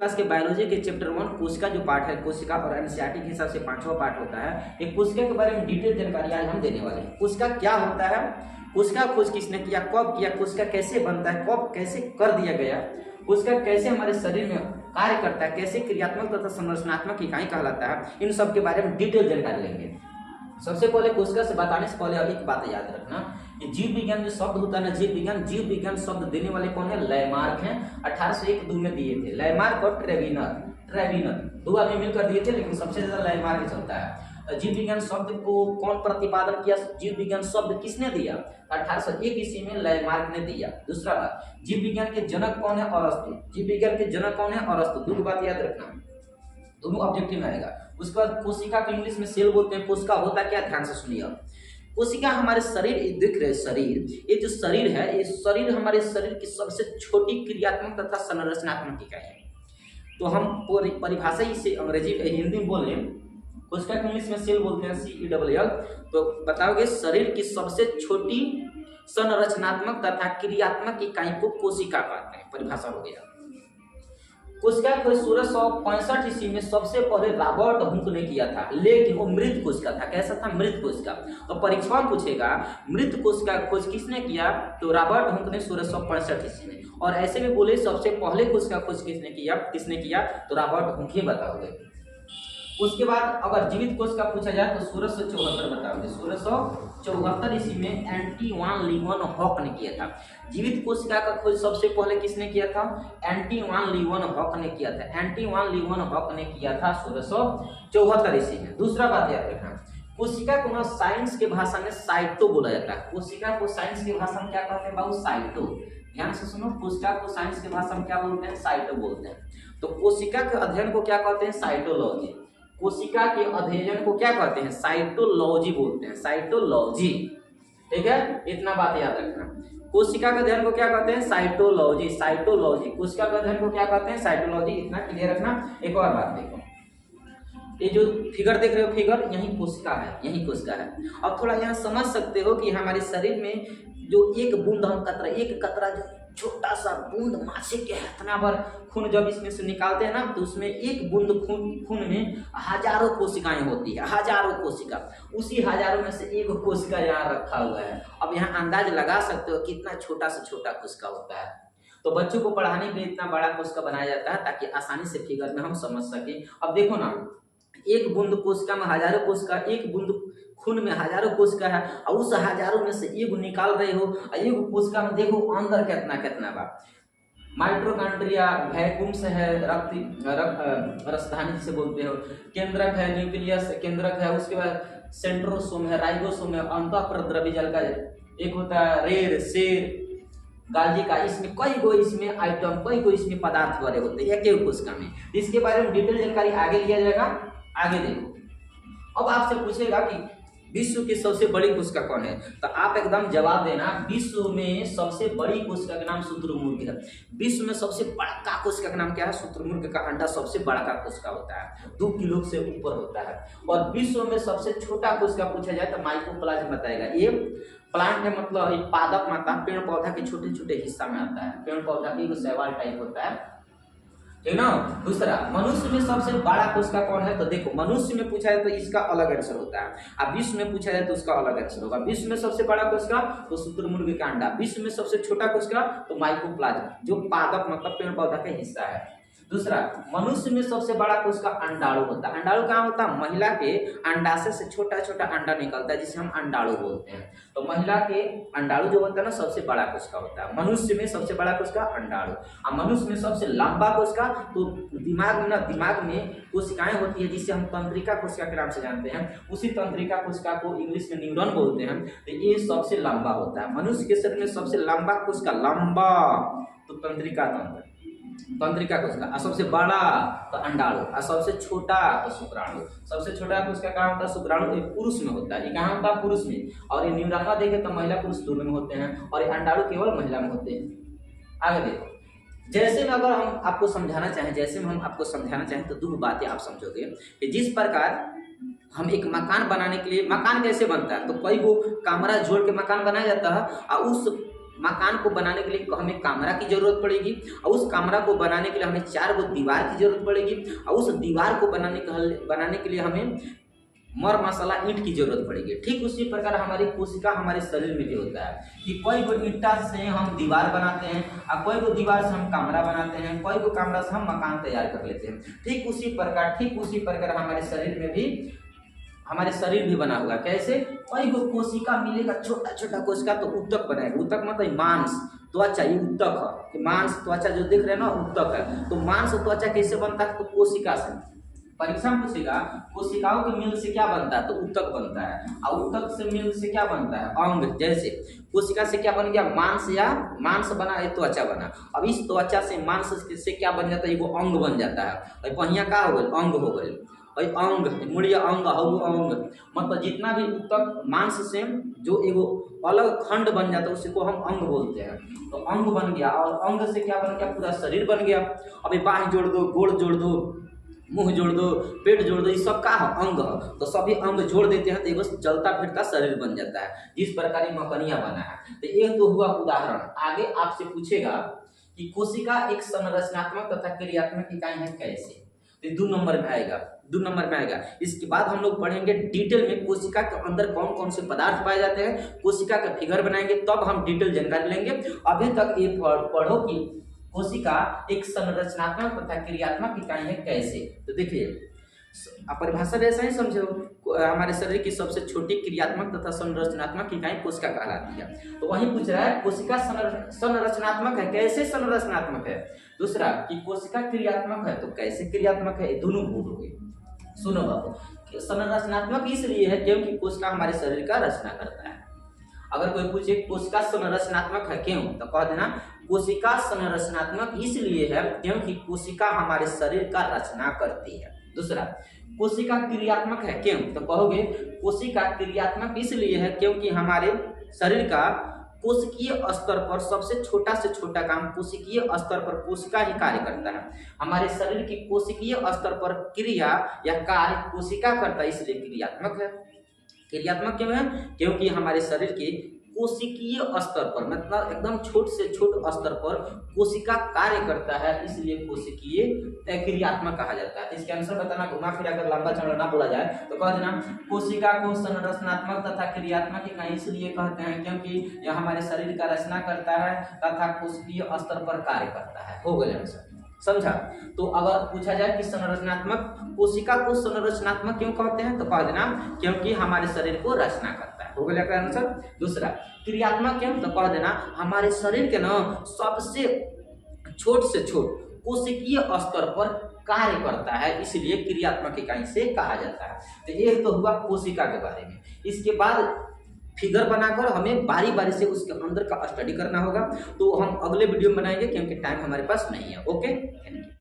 Class के biology के chapter 1 कोशिका जो पार्ट है, कोशिका और एनसीईआरटी के हिसाब से 5वां पार्ट होता है। एक कोशिका के बारे में डिटेल जानकारी आज हम देने वाले हैं। कोशिका क्या होता है, कोशिका खोज किसने किया, कब किया, कोशिका कैसे बनता है, कब कैसे कर दिया गया, कोशिका कैसे हमारे शरीर में कार्य करता है, कैसे क्रियात्मक तथा संरचनात्मक इकाई कहलाता है, इन सब के बारे में डिटेल जानकारी लेंगे। सबसे पहले कोशिका से बताने से पहले एक बात याद रखना कि जीव विज्ञान जो शब्द होता है ना, जीव विज्ञान शब्द देने वाले कौन है, लैमार्क हैं। 1801-2 में दिए थे लैमार्क और ट्रेविनर दो आदमी मिलकर दिए थे, लेकिन सबसे ज्यादा लैमार्क चलता है। जीव विज्ञान शब्द को कौन प्रतिपादन किया, जीव विज्ञान शब्द किसने दिया, 1801 ईस्वी में लैमार्क ने दिया। दूसरा बात, जीव विज्ञान के जनक कौन है, अरस्तु। जीव विज्ञान के जनक कौन है, अरस्तु। दो बात याद रखना, दोनों ऑब्जेक्टिव में आएगा। उसके बाद कोशिका को इंग्लिश में सेल बोलते हैं। कोशिका होता क्या, ध्यान से सुनिए। कोशिका हमारे शरीर, दिख रहे शरीर, ये जो शरीर है, ये शरीर हमारे शरीर की सबसे छोटी क्रियात्मक तथा संरचनात्मक इकाई है। तो हम परिभाषा इसे अंग्रेजी हिंदी में बोले, कोशिका को इंग्लिश में सेल बोलते हैं, CELL। तो बताओगे शरीर की सबसे छोटी संरचनात्मक तथा क्रियात्मक इकाई को कोशिका कहते हैं। परिभाषा हो गया। कोशिका को 1665 ईस्वी में सबसे पहले रॉबर्ट हुक ने किया था, लेकिन वो मृत कोशिका था। कैसा था, मृत कोशिका। तो परीक्षा में पूछेगा मृत कोशिका खोज किसने किया, तो रॉबर्ट हुक ने 1665 ईस्वी में। और ऐसे में बोले सबसे पहले कोशिका खोज किसने किया तो रॉबर्ट हुक ही बताओगे। उसके बाद अगर जीवित कोशिका पूछा जाए तो 1674 बताओगे। 1674 ईस्वी में एंटोइन लीवेनहॉक ने किया था। जीवित कोशिका का खोज सबसे पहले किसने किया था, एंटोइन लीवेनहॉक ने किया था। एंटोइन लीवेनहॉक ने किया था 1674 ईस्वी में। दूसरा बात याद रखना, कोशिका को साइंस के भाषा में साइटो बोला जाता है। कोशिका को साइंस की भाषा में क्या कहते हैं बाबू, साइटो। ध्यान से सुनो, कोशिका को साइंस की भाषा में क्या बोलते हैं, साइटो बोलते हैं। तो कोशिका के अध्ययन को क्या कहते हैं, साइटोलॉजी। कोशिका के अध्ययन को क्या कहते हैं, साइटोलॉजी बोलते हैं, साइटोलॉजी। ठीक है, इतना बात याद रखना। कोशिका के अध्ययन को क्या कहते हैं, साइटोलॉजी। कोशिका के अध्ययन को क्या कहते हैं, साइटोलॉजी। इतना क्लियर रखना। एक और बात देखो, ये जो फिगर देख रहे हो, फिगर यही कोशिका है। अब थोड़ा यहाँ समझ सकते हो कि हमारे शरीर में जो एक बूंद हम कतरा, एक कतरा जो छोटा सा बूंद माछे के इतना भर खून जब इसमें से निकालते हैं ना, तो उसमें एक बूंद खून में हजारों कोशिकाएं होती है, हजारों कोशिका। उसी हजारों में से एक कोशिका यहाँ रखा हुआ है। अब यहाँ अंदाज लगा सकते हो कितना छोटा से छोटा कोशिका होता है। तो बच्चों को पढ़ाने के लिए इतना बड़ा कोशिका बनाया जाता है ताकि आसानी से फिगर में हम समझ सके। अब देखो ना, एक बूंद कोशिका में हजारों कोशिका, एक बूंद खून में हजारों कोशिका है, और उस हजारों में से एक निकाल रहे हो, और एक कोशिका में देखो अंदर कितना बा। माइटोकॉन्ड्रिया, वैक्यूम्स है, राजधानी जिसे बोलते हो, केंद्रक है, न्यूक्लियस केंद्रक है, उसके बाद सेंट्रोसोम है, राइबोसोम है, अंतःप्रद्रव्य जल का एक होता है, रेर, शेर, गाल्जी का। इसमें कई गो इसमें पदार्थ भरे होते हैं एक कोशिका में। इसके बारे में डिटेल जानकारी आगे लिया जाएगा। आगे देखो, अब आपसे पूछेगा कि विश्व की सबसे बड़ी कोशिका कौन है, तो आप एकदम जवाब देना, विश्व में सबसे बड़ी कोशिका का नाम शुतुरमुर्ग है। विश्व में सबसे बड़ा कोशिका का नाम क्या है, शुतुरमुर्ग का अंडा सबसे बड़ा कोशिका होता है, 2 किलो से ऊपर होता है। और विश्व में सबसे छोटा कोशिका पूछा जाए तो माइकोप्लाज्म बताएगा। ये प्लांट है, मतलब एक पादप माता, पेड़ पौधा के छोटे छोटे हिस्सा में आता है। पेड़ पौधा की शैवाल टाइप होता है, ठीक ना। दूसरा, मनुष्य में सबसे बड़ा कोशिका कौन है, तो देखो मनुष्य में पूछा है तो इसका अलग आंसर होता है, अब विश्व में पूछा जाए तो उसका अलग आंसर होगा। विश्व में सबसे बड़ा कोशिका तो शुतुरमुर्ग का अंडा, विश्व में सबसे छोटा कोशिका तो माइकोप्लाज्म, जो पादप मतलब पेड़ पौधा का हिस्सा है। दूसरा, मनुष्य में सबसे बड़ा कोशिका अंडाणु होता है। अंडाणु कहाँ होता है, महिला के अंडाशय से छोटा छोटा अंडा निकलता है जिसे हम अंडाणु बोलते हैं। तो महिला के अंडाणु जो होता है ना, सबसे बड़ा कोशिका होता है। मनुष्य में सबसे बड़ा कोशिका अंडाणु। और मनुष्य में सबसे लंबा कोशिका तो दिमाग में कोशिकाएं होती है जिसे हम तंत्रिका कोशिका के नाम से जानते हैं। उसी तंत्रिका कोशिका को इंग्लिश में न्यूरॉन बोलते हैं। तो ये सबसे लंबा होता है। मनुष्य के शरीर में सबसे लंबा कोशिका, लंबा तो तंत्रिका कोशिका, और सबसे बड़ा तो अंडाणु, और सबसे छोटा तो शुक्राणु। सबसे छोटा कोशिका कहाँ होता है, शुक्राणु, ये पुरुष में होता है। ये कहाँ होता है, पुरुष में। और ये न्यूरॉन देखे तो महिला पुरुष दोनों में होते हैं, और ये अंडाणु केवल महिला में होते हैं। आगे देखो, जैसे में अगर हम आपको समझाना चाहें तो 2 बातें आप समझोगे कि जिस प्रकार हम एक मकान बनाने के लिए, मकान कैसे बनता है, तो कई को कमरा जोड़ के मकान बनाया जाता है, और उस मकान को बनाने के लिए हमें कमरा की जरूरत पड़ेगी, और उस कमरा को बनाने के लिए हमें 4 गो दीवार की जरूरत पड़ेगी, और उस दीवार को बनाने के लिए हमें मर मसाला ईंट की जरूरत पड़ेगी। ठीक उसी प्रकार हमारी कोशिका हमारे शरीर में भी होता है कि कोई को ईंटा से हम दीवार बनाते हैं, और कोई को दीवार से हम कमरा बनाते हैं, कोई को कमरा से हम मकान तैयार कर लेते हैं। ठीक उसी प्रकार हमारे शरीर भी बना हुआ। कैसे? कोई को कोशिका मिलेगा, छोटा छोटा कोशिका तो ऊतक बनाएगा। ऊतक मतलब मांस, त्वचा, ये ऊतक है कि मांस त्वचा जो देख रहे हैं ना ऊतक है। तो मांस और त्वचा कैसे बनता है? तो कोशिका से। परीक्षा में पूछेगा कोशिकाओं के मिल से क्या बनता है? तो ऊतक बनता है, और ऊतक से मिल से क्या बनता है? अंग। जैसे कोशिका से क्या बन गया? मांस, या मांस बना, ये त्वचा बना। अब इस त्वचा से मांस से क्या बन जाता है? वो अंग बन जाता है। पहिया का हो गए? अंग हो गए। अंग, मुड़िया अंग, हऊ अंग, मतलब जितना भी ऊतक मांस से जो एगो अलग खंड बन जाता है उसको हम अंग बोलते हैं। तो अंग बन गया, और अंग से क्या बन गया? पूरा शरीर बन गया। अभी बाह जोड़ दो, गोड़ जोड़ दो, मुंह जोड़ दो, पेट जोड़ दो, ये सब का है? अंग है। तो सभी अंग जोड़ देते हैं तो एगो चलता फिरता शरीर बन जाता है, जिस प्रकार ये मकनिया बना है। तो ये तो हुआ उदाहरण। आगे आपसे पूछेगा कि कोशिका एक संरचनात्मक तथा क्रियात्मक इकाई है कैसे? तो 2 नंबर में आएगा। इसके बाद हम लोग पढ़ेंगे डिटेल में कोशिका के अंदर कौन कौन से पदार्थ पाए जाते हैं, कोशिका का फिगर बनाएंगे, तब हम डिटेल जानकारी लेंगे। अभी तक ये पढ़ो कि कोशिका एक संरचनात्मक तथा क्रियात्मक इकाई है कैसे। तो देखिए परिभाषा ऐसा ही समझो, हमारे शरीर की सबसे छोटी क्रियात्मक तथा संरचनात्मक इकाई कोशिका कहलाती है। तो वही पूछ रहा है कोशिका संरचनात्मक है, कैसे संरचनात्मक है। दूसरा कि कोशिका क्रियात्मक है, तो कैसे क्रियात्मक है। दोनों भूल हो गए। सुनो बाबू, संरचनात्मक इसलिए है क्योंकि कोशिका हमारे शरीर का रचना करता है। अगर कोई पूछे कोशिका संरचनात्मक है क्यों, तो कह देना कोशिका संरचनात्मक इसलिए है क्योंकि कोशिका हमारे शरीर का रचना करती है। दूसरा कोशिका क्रियात्मक है क्यों, तो कहोगे कोशिका क्रियात्मक इसलिए है क्योंकि हमारे शरीर का कोशिकीय स्तर पर सबसे छोटा से छोटा काम कोशिकीय स्तर पर कोशिका ही कार्य करता है। हमारे शरीर की कोशिकीय स्तर पर क्रिया या कार्य कोशिका करता है, इसलिए क्रियात्मक है। क्रियात्मक क्यों है? क्योंकि हमारे शरीर के कोशिकीय स्तर पर, मतलब एकदम छोट से छोट स्तर पर कोशिका कार्य करता है, इसलिए कोशिकीय क्रियात्मक कहा जाता है। इसके आंसर बताना, घुमा फिरा कर लंबा चौड़ा ना बोला जाए तो कह देना कोशिका को संरचनात्मक तथा क्रियात्मक इकाई इसलिए कहते हैं क्योंकि यह हमारे शरीर का रचना करता है तथा कोशिकीय स्तर पर कार्य करता है। हो गया आंसर, समझा। तो अगर पूछा जाए कि संरचनात्मक, कोशिका को संरचनात्मक क्यों कहते हैं, तो कह देना क्योंकि हमारे शरीर को रचना करता है। हो गया का आंसर। दूसरा क्रियात्मक क्यों, तो कह देना हमारे शरीर के ना सबसे छोट से छोट कोशिकीय स्तर पर कार्य करता है, इसलिए क्रियात्मक इकाई से कहा जाता है। तो ये तो हुआ कोशिका के बारे में। इसके बाद फिगर बनाकर हमें बारी बारी से उसके अंदर का स्टडी करना होगा, तो हम अगले वीडियो में बनाएंगे क्योंकि टाइम हमारे पास नहीं है। ओके।